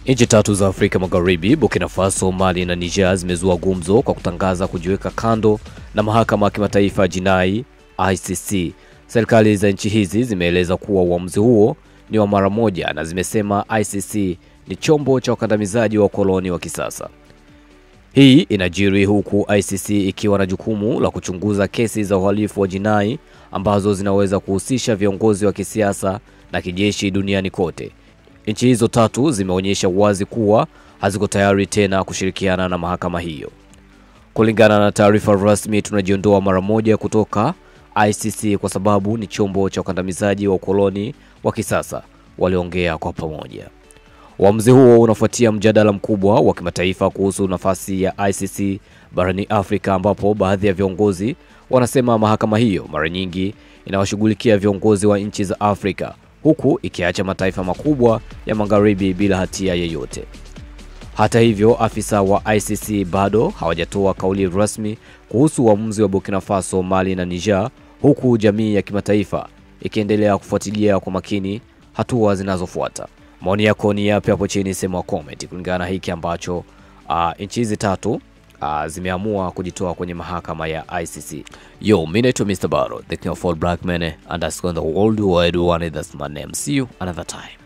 Nchi tatu za Afrika Magharibi, Burkina Faso, Mali na Niger zimezua gumzo kwa kutangaza kujiweka kando na mahakama ya kimataifa ya jinai ICC. Serikali za nchi hizi zimeeleza kuwa uamuzi huo ni wa mara moja na zimesema ICC ni chombo cha ukandamizaji wa koloni wa kisasa. Hii inajiri huku ICC ikiwa na jukumu la kuchunguza kesi za uhalifu wa jinai ambazo zinaweza kuhusisha viongozi wa kisiasa na kijeshi duniani kote. Nchi hizo tatu zimeonyesha wazi kuwa haziko tayari tena kushirikiana na mahakama hiyo. Kulingana na taarifa rasmi, tunajiondoa mara moja kutoka ICC kwa sababu ni chombo cha ukandamizaji wa koloni wa kisasa, waliongea kwa pamoja. Uamuzi huo unafuatia mjadala mkubwa wa kimataifa kuhusu nafasi ya ICC barani Afrika, ambapo baadhi ya viongozi wanasema mahakama hiyo mara nyingi inawashughulikia viongozi wa nchi za Afrika huku ikiacha mataifa makubwa ya magharibi bila hatia yoyote. Hata hivyo, afisa wa ICC bado hawajatoa kauli rasmi kuhusu uamuzi wa Burkina Faso, Mali na Niger, huku jamii ya kimataifa ikiendelea kufuatilia kwa makini hatua zinazofuata. Maoni yako ni yapi hapo chini, sema comment kulingana na hiki ambacho nchi hizi tatu zimeamua kujitoa kwenye mahakama ya ICC. Yo, mimi naitwa Mr. Baro, the king of all black men, and that's on the world wide one, that's my name. See you another time.